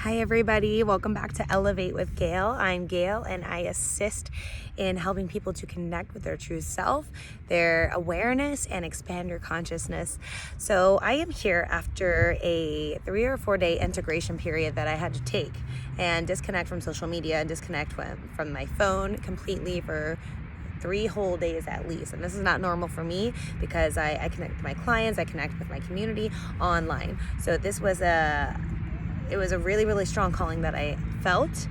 Hi everybody, welcome back to Elevate with Gail. I'm Gail and I assist in helping people to connect with their true self, their awareness, and expand your consciousness. So I am here after a 3 or 4 day integration period that I had to take and disconnect from social media and disconnect from my phone completely for 3 whole days at least. And this is not normal for me because I connect with my clients, I connect with my community online. So it was a really, really strong calling that I felt.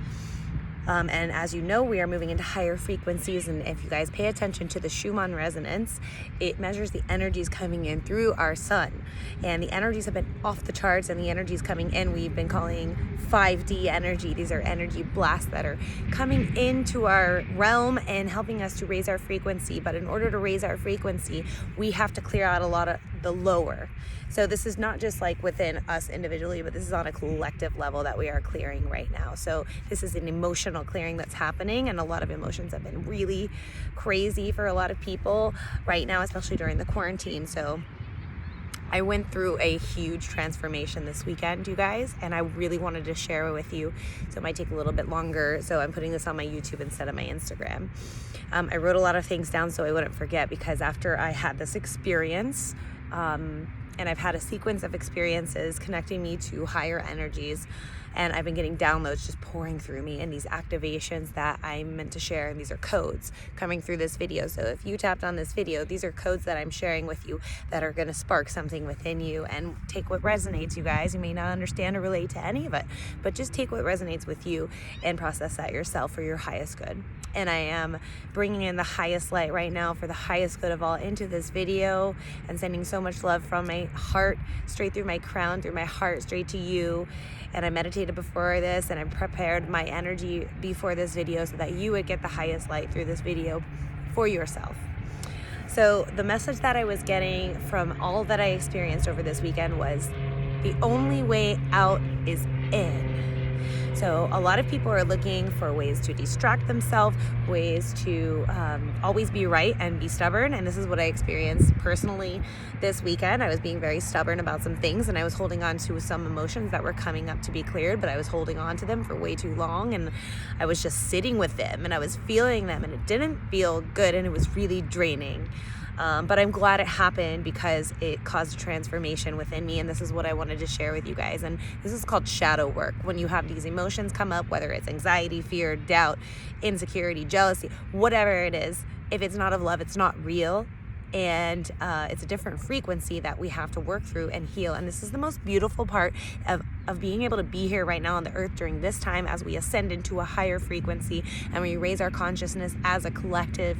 And as you know, we are moving into higher frequencies. And if you guys pay attention to the Schumann resonance, it measures the energies coming in through our sun. And the energies have been off the charts, and the energies coming in, we've been calling 5D energy. These are energy blasts that are coming into our realm and helping us to raise our frequency. But in order to raise our frequency, we have to clear out a lot of the lower. So this is not just like within us individually, but this is on a collective level that we are clearing right now. So this is an emotional clearing that's happening, and a lot of emotions have been really crazy for a lot of people right now, especially during the quarantine. So I went through a huge transformation this weekend, you guys, and I really wanted to share it with you. So it might take a little bit longer. So I'm putting this on my YouTube instead of my Instagram. I wrote a lot of things down so I wouldn't forget, because after I had this experience, and I've had a sequence of experiences connecting me to higher energies, and I've been getting downloads just pouring through me and these activations that I'm meant to share, and these are codes coming through this video. So if you tapped on this video, these are codes that I'm sharing with you that are going to spark something within you, and take what resonates, you guys. You may not understand or relate to any of it, but just take what resonates with you and process that yourself for your highest good. And I am bringing in the highest light right now for the highest good of all into this video, and sending so much love from my heart straight through my crown, through my heart, straight to you. And I meditated before this, and I prepared my energy before this video so that you would get the highest light through this video for yourself. So the message that I was getting from all that I experienced over this weekend was the only way out is in. So a lot of people are looking for ways to distract themselves, ways to always be right and be stubborn. And this is what I experienced personally this weekend. I was being very stubborn about some things, and I was holding on to some emotions that were coming up to be cleared, but I was holding on to them for way too long, and I was just sitting with them, and I was feeling them, and it didn't feel good, and it was really draining. But I'm glad it happened, because it caused a transformation within me, and this is what I wanted to share with you guys. And this is called shadow work. When you have these emotions come up, whether it's anxiety, fear, doubt, insecurity, jealousy, whatever it is, if it's not of love, it's not real. And it's a different frequency that we have to work through and heal. And this is the most beautiful part of being able to be here right now on the earth during this time, as we ascend into a higher frequency and we raise our consciousness as a collective.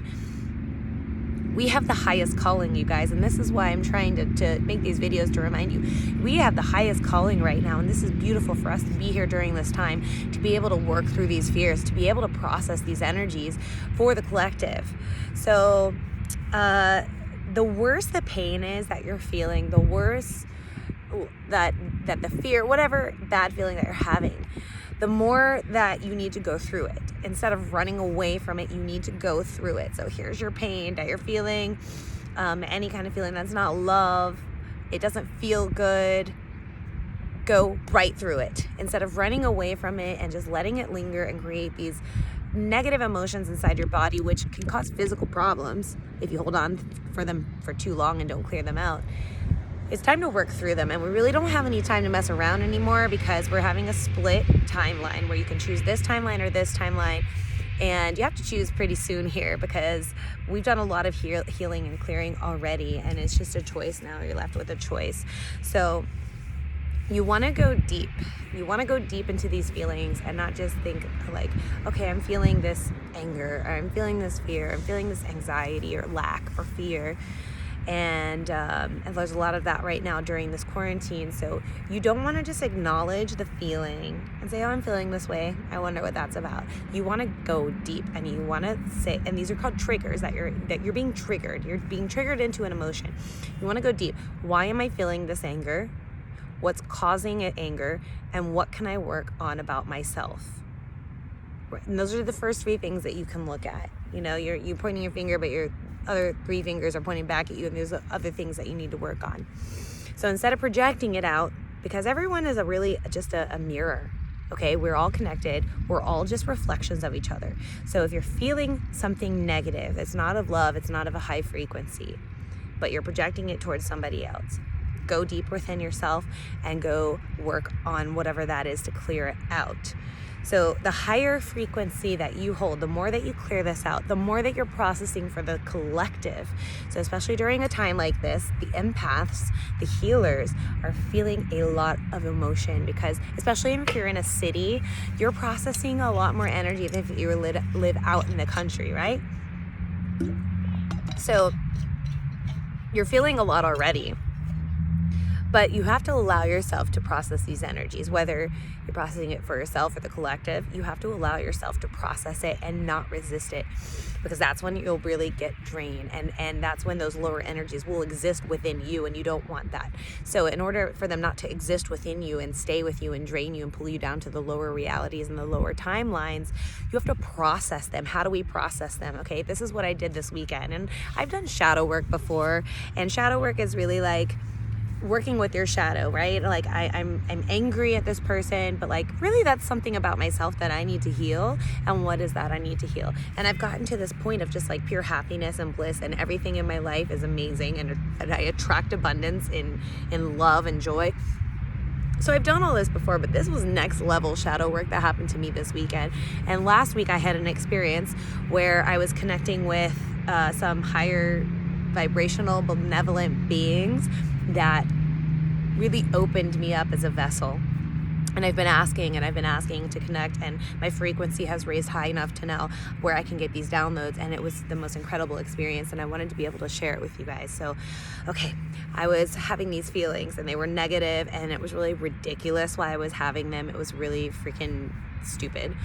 We have the highest calling, you guys, and this is why I'm trying to make these videos, to remind you. We have the highest calling right now, and this is beautiful for us to be here during this time, to be able to work through these fears, to be able to process these energies for the collective. So the worse the pain is that you're feeling, the worse that the fear, whatever bad feeling that you're having, the more that you need to go through it. Instead of running away from it, you need to go through it. So here's your pain that you're feeling, any kind of feeling that's not love, it doesn't feel good. Go right through it instead of running away from it and just letting it linger and create these negative emotions inside your body, which can cause physical problems if you hold on for them for too long and don't clear them out. It's time to work through them, and we really don't have any time to mess around anymore, because we're having a split timeline where you can choose this timeline or this timeline, and you have to choose pretty soon here, because we've done a lot of healing and clearing already, and it's just a choice now. You're left with a choice. So you want to go deep. You want to go deep into these feelings and not just think like, okay, I'm feeling this anger, or I'm feeling this fear, I'm feeling this anxiety or lack or fear. And there's a lot of that right now during this quarantine. So you don't want to just acknowledge the feeling and say, oh, I'm feeling this way, I wonder what that's about. You want to go deep, and you want to say, and these are called triggers, that you're being triggered. You're being triggered into an emotion. You want to go deep. Why am I feeling this anger? What's causing it anger? And what can I work on about myself? And those are the first 3 things that you can look at. You know, you're pointing your finger, but your other 3 fingers are pointing back at you, and there's other things that you need to work on. So instead of projecting it out, because everyone is just a mirror. Okay, we're all connected. We're all just reflections of each other. So if you're feeling something negative, it's not of love, it's not of a high frequency, but you're projecting it towards somebody else, go deep within yourself and go work on whatever that is to clear it out. So the higher frequency that you hold, the more that you clear this out, the more that you're processing for the collective. So especially during a time like this, the empaths, the healers are feeling a lot of emotion, because especially if you're in a city, you're processing a lot more energy than if you live out in the country, right? So you're feeling a lot already. But you have to allow yourself to process these energies, whether you're processing it for yourself or the collective. You have to allow yourself to process it and not resist it, because that's when you'll really get drained, and that's when those lower energies will exist within you, and you don't want that. So in order for them not to exist within you and stay with you and drain you and pull you down to the lower realities and the lower timelines, you have to process them. How do we process them? Okay, this is what I did this weekend, and I've done shadow work before, and shadow work is really like working with your shadow, right? Like I'm angry at this person, but like really that's something about myself that I need to heal. And what is that I need to heal? And I've gotten to this point of just like pure happiness and bliss, and everything in my life is amazing, and I attract abundance in love and joy. So I've done all this before, but this was next level shadow work that happened to me this weekend. And last week I had an experience where I was connecting with some higher vibrational, benevolent beings that really opened me up as a vessel. And I've been asking to connect, and my frequency has raised high enough to now where I can get these downloads, and it was the most incredible experience, and I wanted to be able to share it with you guys. So, okay, I was having these feelings, and they were negative, and it was really ridiculous why I was having them. It was really freaking stupid.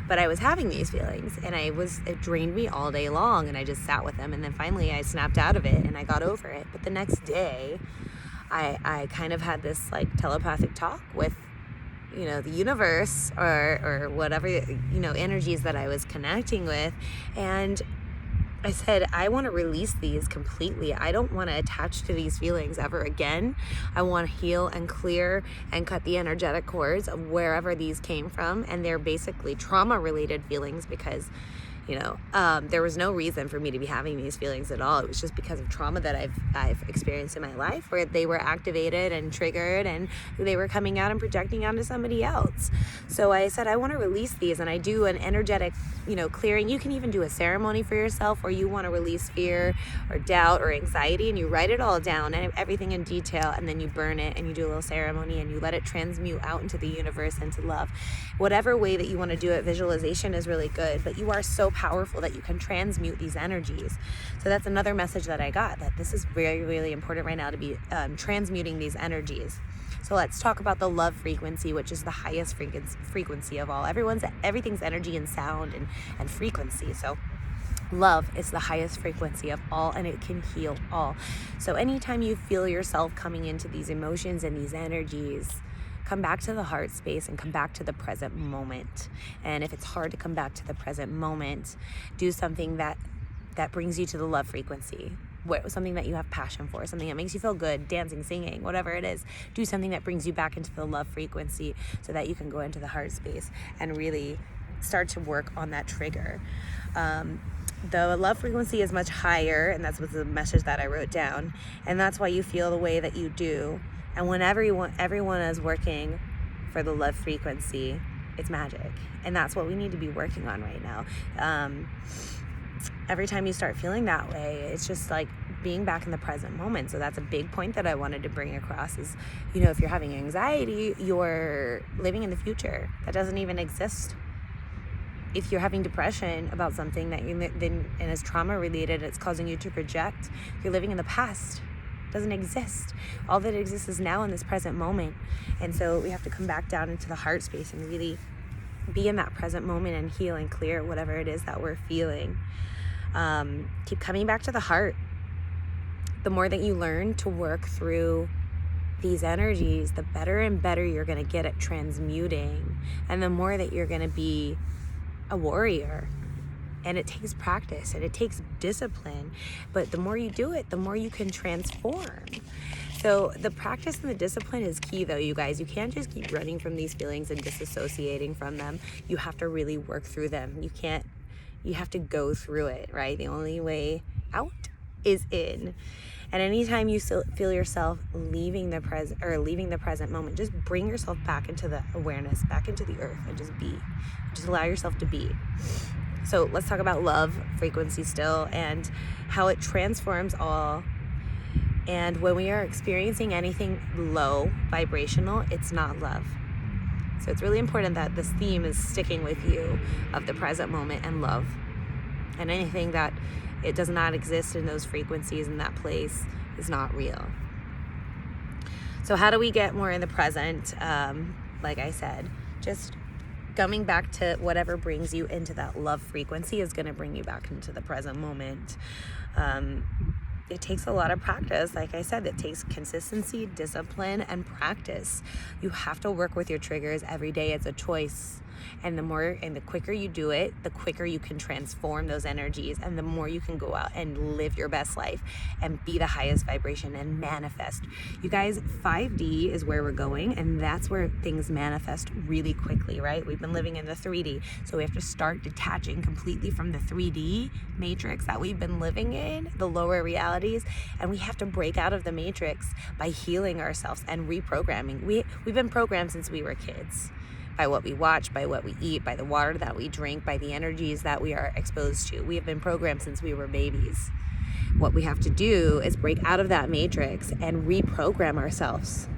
But I was having these feelings, and it drained me all day long, and I just sat with them, and then finally I snapped out of it, and I got over it. But the next day, I kind of had this like telepathic talk with, the universe or whatever, energies that I was connecting with. And I said, I want to release these completely. I don't want to attach to these feelings ever again. I want to heal and clear and cut the energetic cords of wherever these came from. And they're basically trauma-related feelings, because there was no reason for me to be having these feelings at all. It was just because of trauma that I've experienced in my life, where they were activated and triggered, and they were coming out and projecting onto somebody else. So I said, I want to release these, and I do an energetic, clearing. You can even do a ceremony for yourself where you want to release fear or doubt or anxiety, and you write it all down and everything in detail, and then you burn it, and you do a little ceremony, and you let it transmute out into the universe, into love. Whatever way that you want to do it, visualization is really good, but you are so powerful that you can transmute these energies. So that's another message that I got, that this is really, really important right now to be transmuting these energies. So let's talk about the love frequency, which is the highest frequency of all. Everything's energy and sound and frequency. So love is the highest frequency of all, and it can heal all. So anytime you feel yourself coming into these emotions and these energies, come back to the heart space and come back to the present moment. And if it's hard to come back to the present moment, do something that brings you to the love frequency. Something that you have passion for, something that makes you feel good, dancing, singing, whatever it is. Do something that brings you back into the love frequency, so that you can go into the heart space and really start to work on that trigger. The love frequency is much higher, and that's the message that I wrote down. And that's why you feel the way that you do. And when everyone is working for the love frequency, it's magic. And that's what we need to be working on right now. Every time you start feeling that way, it's just like being back in the present moment. So that's a big point that I wanted to bring across is, if you're having anxiety, you're living in the future. That doesn't even exist. If you're having depression about something and is trauma related, it's causing you to project, you're living in the past. Doesn't exist. All that exists is now in this present moment. And so we have to come back down into the heart space and really be in that present moment and heal and clear whatever it is that we're feeling. Keep coming back to the heart. The more that you learn to work through these energies, the better and better you're going to get at transmuting, and the more that you're going to be a warrior. And it takes practice and it takes discipline, but the more you do it, the more you can transform. So the practice and the discipline is key though, you guys. You can't just keep running from these feelings and disassociating from them. You have to really work through them. You have to go through it, right? The only way out is in. And anytime you feel yourself leaving the present moment, just bring yourself back into the awareness, back into the earth, and just be. Just allow yourself to be. So let's talk about love frequency still and how it transforms all. And when we are experiencing anything low vibrational, it's not love. So it's really important that this theme is sticking with you of the present moment and love. And anything that it does not exist in those frequencies in that place is not real. So how do we get more in the present? Like I said, just coming back to whatever brings you into that love frequency is going to bring you back into the present moment. It takes a lot of practice. Like I said, it takes consistency, discipline, and practice. You have to work with your triggers every day. It's a choice. And the quicker you do it, the quicker you can transform those energies, and the more you can go out and live your best life and be the highest vibration and manifest. You guys, 5D is where we're going, and that's where things manifest really quickly, right? We've been living in the 3D, so we have to start detaching completely from the 3D matrix that we've been living in, the lower realities, and we have to break out of the matrix by healing ourselves and reprogramming. We've been programmed since we were kids. By what we watch, by what we eat, by the water that we drink, by the energies that we are exposed to. We have been programmed since we were babies. What we have to do is break out of that matrix and reprogram ourselves.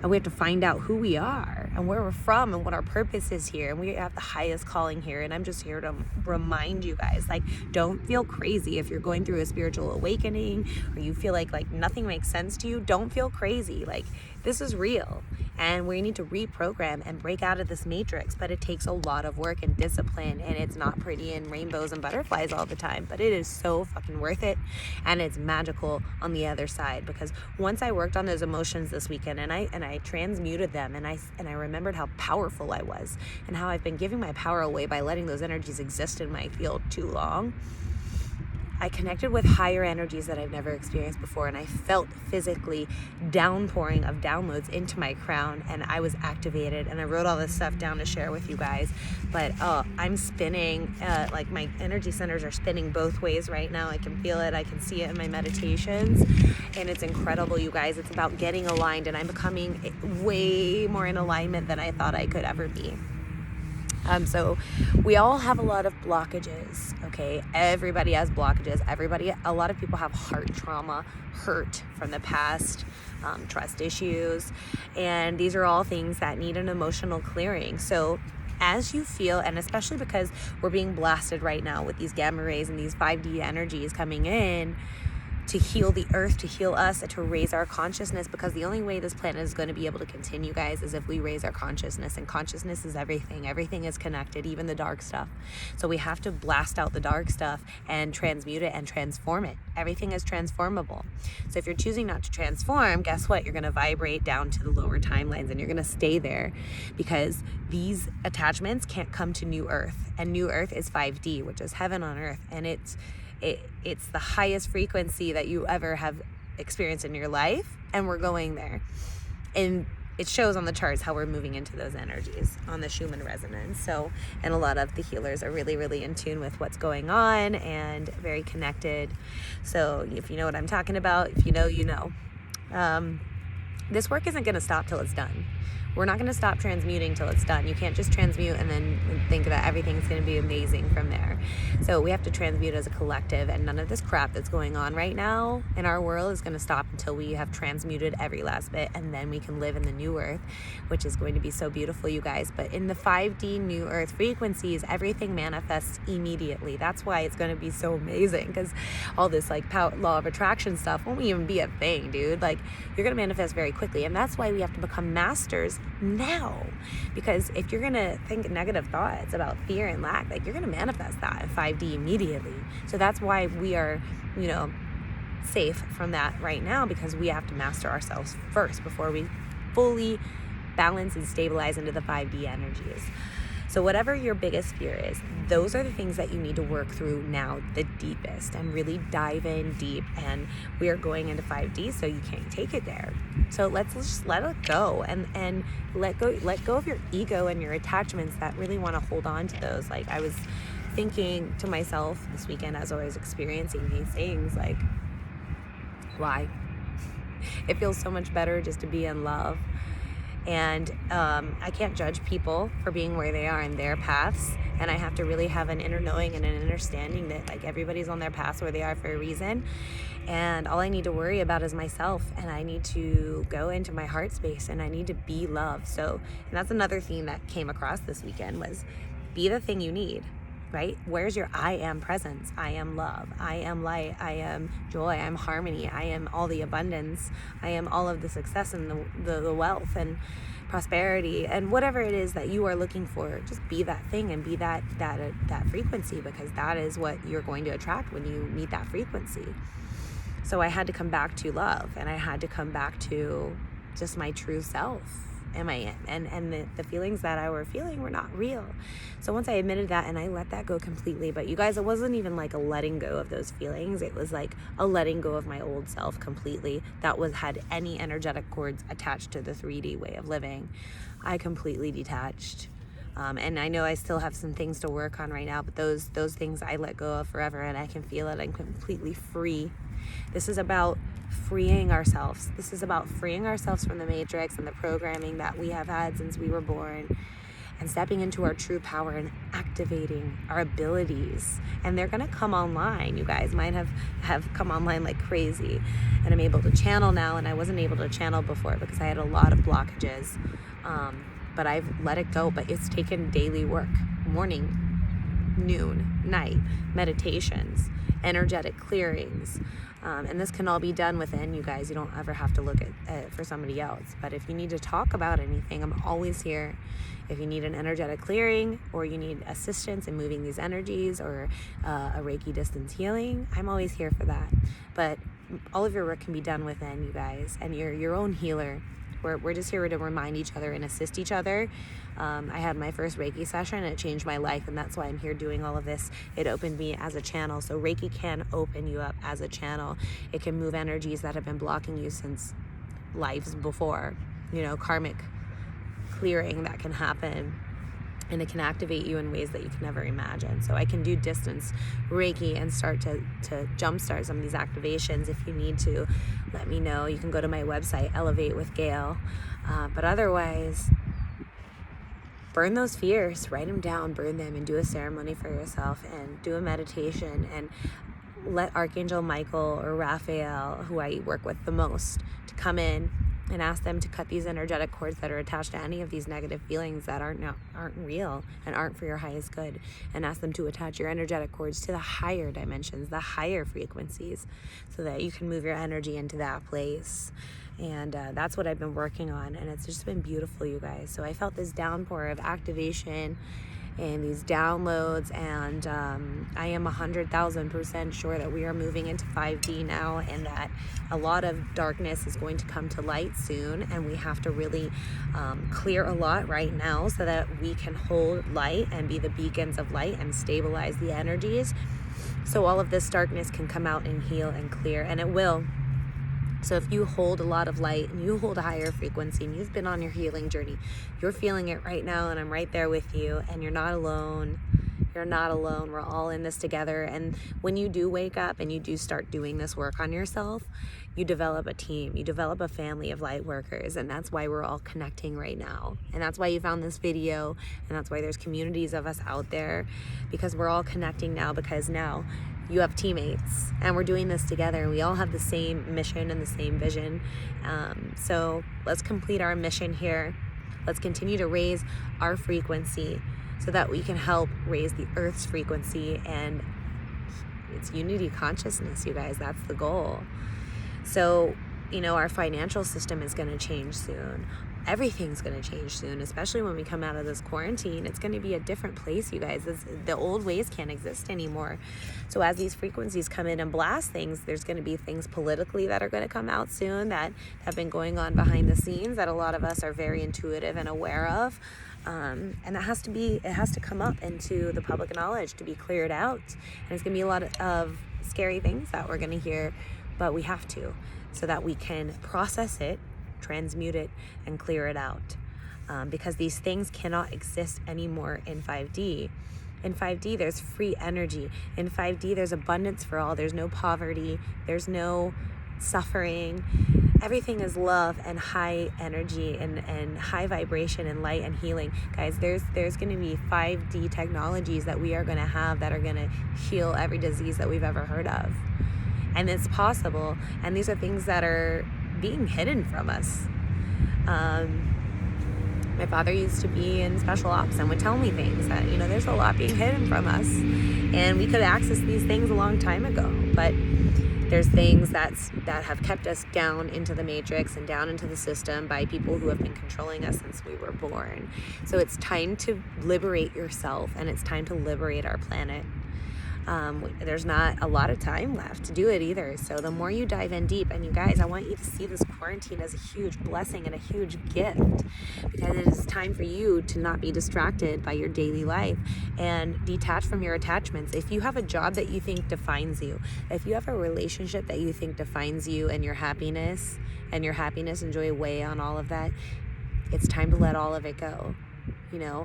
And we have to find out who we are and where we're from and what our purpose is here. And we have the highest calling here. And I'm just here to remind you guys, like, don't feel crazy if you're going through a spiritual awakening or you feel like nothing makes sense to you. Don't feel crazy. Like, this is real. And we need to reprogram and break out of this matrix. But it takes a lot of work and discipline. And it's not pretty and rainbows and butterflies all the time. But it is so fucking worth it. And it's magical on the other side. Because once I worked on those emotions this weekend and I transmuted them and I remembered how powerful I was and how I've been giving my power away by letting those energies exist in my field too long, I connected with higher energies that I've never experienced before, and I felt physically downpouring of downloads into my crown, and I was activated, and I wrote all this stuff down to share with you guys. But I'm spinning, like my energy centers are spinning both ways right now. I can feel it, I can see it in my meditations, and it's incredible, you guys. It's about getting aligned, and I'm becoming way more in alignment than I thought I could ever be. So we all have a lot of blockages, okay? Everybody has blockages. A lot of people have heart trauma, hurt from the past, trust issues, and these are all things that need an emotional clearing. So as you feel, and especially because we're being blasted right now with these gamma rays and these 5D energies coming in, to heal the earth, to heal us, to raise our consciousness, because the only way this planet is going to be able to continue, guys, is if we raise our consciousness. And consciousness is everything. Everything is connected, even the dark stuff. So we have to blast out the dark stuff and transmute it and transform it. Everything is transformable. So if you're choosing not to transform, guess what? You're going to vibrate down to the lower timelines, and you're going to stay there, because these attachments can't come to New Earth. And New Earth is 5D, which is heaven on earth. And it's the highest frequency that you ever have experienced in your life, and we're going there. And it shows on the charts how we're moving into those energies on the Schumann resonance. So, and a lot of the healers are really, really in tune with what's going on and very connected. So if you know what I'm talking about, if you know, you know. This work isn't going to stop till it's done. We're not going to stop transmuting till it's done. You can't just transmute and then think that everything's going to be amazing from there. So we have to transmute as a collective, and none of this crap that's going on right now in our world is going to stop until we have transmuted every last bit, and then we can live in the new earth, which is going to be so beautiful, you guys. But in the 5D new earth frequencies, everything manifests immediately. That's why it's going to be so amazing, because all this like power, law of attraction stuff won't even be a thing, dude. Like, you're going to manifest very quickly, and that's why we have to become masters now. Because if you're gonna think negative thoughts about fear and lack, like, you're gonna manifest that in 5D immediately. So that's why we are, safe from that right now, because we have to master ourselves first before we fully balance and stabilize into the 5D energies. So whatever your biggest fear is, those are the things that you need to work through now the deepest and really dive in deep. And we are going into 5D, so you can't take it there. So let's just let it go and let go of your ego and your attachments that really want to hold on to those. Like, I was thinking to myself this weekend as I was experiencing these things, like, why? It feels so much better just to be in love. And I can't judge people for being where they are in their paths. And I have to really have an inner knowing and an understanding that, like, everybody's on their paths where they are for a reason. And all I need to worry about is myself. And I need to go into my heart space and I need to be love. So, and that's another theme that came across this weekend was be the thing you need. Right? Where's your I am presence? I am love. I am light. I am joy. I am harmony. I am all the abundance. I am all of the success and the wealth and prosperity and whatever it is that you are looking for. Just be that thing and be that frequency, because that is what you're going to attract when you meet that frequency. So I had to come back to love, and I had to come back to just my true self. And the feelings that I were feeling were not real. So once I admitted that and I let that go completely, but you guys, it wasn't even like a letting go of those feelings. It was like a letting go of my old self completely that had any energetic cords attached to the 3D way of living. I completely detached. And I know I still have some things to work on right now, but those things I let go of forever, and I can feel it. I'm completely free. This is about freeing ourselves. This is about freeing ourselves from the matrix and the programming that we have had since we were born, and stepping into our true power and activating our abilities. And they're gonna come online, you guys. Mine have come online like crazy. And I'm able to channel now, and I wasn't able to channel before because I had a lot of blockages. But I've let it go. But it's taken daily work, morning, noon, night, meditations, energetic clearings. And this can all be done within you guys. You don't ever have to look at for somebody else. But if you need to talk about anything, I'm always here. If you need an energetic clearing, or you need assistance in moving these energies, or a Reiki distance healing, I'm always here for that. But all of your work can be done within you guys, and you're your own healer. We're just here to remind each other and assist each other. I had my first Reiki session, and it changed my life, and that's why I'm here doing all of this. It opened me as a channel. So Reiki can open you up as a channel. It can move energies that have been blocking you since lives before, karmic clearing that can happen. And it can activate you in ways that you can never imagine. So I can do distance Reiki and start to jumpstart some of these activations. If you need to, let me know. You can go to my website, Elevate with Gail. But otherwise, burn those fears, write them down, burn them, and do a ceremony for yourself, and do a meditation, and let Archangel Michael or Raphael, who I work with the most, to come in and ask them to cut these energetic cords that are attached to any of these negative feelings that aren't real and aren't for your highest good, and ask them to attach your energetic cords to the higher dimensions, the higher frequencies, so that you can move your energy into that place. And that's what I've been working on, and it's just been beautiful, you guys. So I felt this downpour of activation and these downloads, and I am 100,000% sure that we are moving into 5D now, and that a lot of darkness is going to come to light soon, and we have to really clear a lot right now so that we can hold light and be the beacons of light and stabilize the energies, so all of this darkness can come out and heal and clear, and it will. So if you hold a lot of light and you hold a higher frequency and you've been on your healing journey, you're feeling it right now, and I'm right there with you, and you're not alone. You're not alone. We're all in this together. And when you do wake up and you do start doing this work on yourself, you develop a team, you develop a family of light workers, and that's why we're all connecting right now. And that's why you found this video, and that's why there's communities of us out there, because we're all connecting now, because now you have teammates, and we're doing this together. We all have the same mission and the same vision. So let's complete our mission here. Let's continue to raise our frequency so that we can help raise the Earth's frequency, and it's unity consciousness, you guys. That's the goal. So, our financial system is going to change soon. Everything's going to change soon, especially when we come out of this quarantine. It's going to be a different place, you guys. The old ways can't exist anymore. So as these frequencies come in and blast things, there's going to be things politically that are going to come out soon that have been going on behind the scenes that a lot of us are very intuitive and aware of. And that it has to come up into the public knowledge to be cleared out. And it's gonna be a lot of scary things that we're gonna hear, but we have to, so that we can process it, transmute it, and clear it out. Because these things cannot exist anymore in 5D. In 5D, there's free energy. In 5D, there's abundance for all. There's no poverty. There's no suffering. Everything is love and high energy and high vibration and light and healing. Guys, there's going to be 5D technologies that we are going to have that are going to heal every disease that we've ever heard of. And it's possible. And these are things that are being hidden from us. My father used to be in special ops and would tell me things that, there's a lot being hidden from us. And we could access these things a long time ago. But there's things that have kept us down into the matrix and down into the system by people who have been controlling us since we were born. So it's time to liberate yourself, and it's time to liberate our planet. There's not a lot of time left to do it either. So the more you dive in deep, and you guys, I want you to see this quarantine as a huge blessing and a huge gift, because it is time for you to not be distracted by your daily life and detach from your attachments. If you have a job that you think defines you, if you have a relationship that you think defines you and your happiness and joy weigh on all of that, it's time to let all of it go.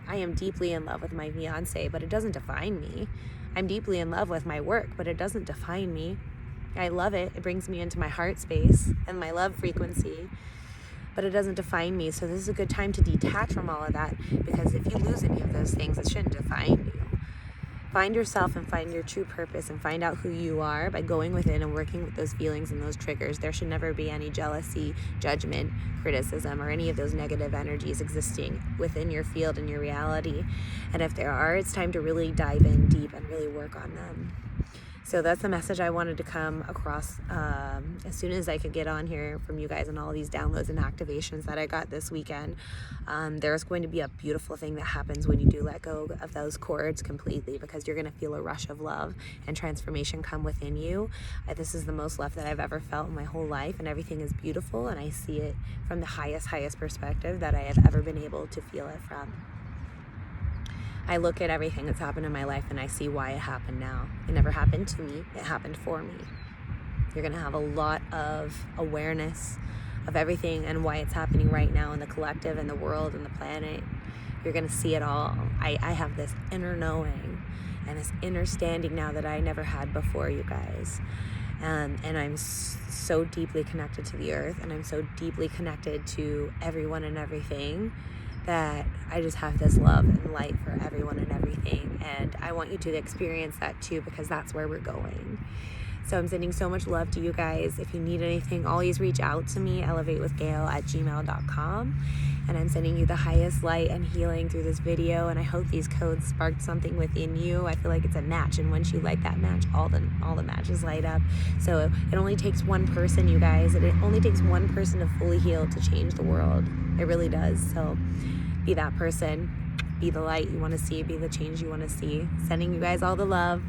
I am deeply in love with my fiance, but it doesn't define me. I'm deeply in love with my work, but it doesn't define me. I love it. It brings me into my heart space and my love frequency, but it doesn't define me. So this is a good time to detach from all of that, because if you lose any of those things, it shouldn't define you. Find yourself and find your true purpose and find out who you are by going within and working with those feelings and those triggers. There should never be any jealousy, judgment, criticism, or any of those negative energies existing within your field and your reality. And if there are, it's time to really dive in deep and really work on them. So that's the message I wanted to come across as soon as I could get on here from you guys and all these downloads and activations that I got this weekend. There's going to be a beautiful thing that happens when you do let go of those cords completely, because you're going to feel a rush of love and transformation come within you. This is the most love that I've ever felt in my whole life, and everything is beautiful, and I see it from the highest perspective that I have ever been able to feel it from. I look at everything that's happened in my life and I see why it happened now. It never happened to me, it happened for me. You're gonna have a lot of awareness of everything and why it's happening right now in the collective and the world and the planet. You're gonna see it all. I have this inner knowing and this inner standing now that I never had before, you guys. And I'm so deeply connected to the earth, and I'm so deeply connected to everyone and everything, that I just have this love and light for everyone and everything. And I want you to experience that too, because that's where we're going. So I'm sending so much love to you guys. If you need anything, always reach out to me, elevatewithgail@gmail.com. And I'm sending you the highest light and healing through this video. And I hope these codes sparked something within you. I feel like it's a match, and once you light that match, all the matches light up. So it only takes one person, you guys. It only takes one person to fully heal to change the world. It really does. So be that person. Be the light you want to see. Be the change you want to see. Sending you guys all the love.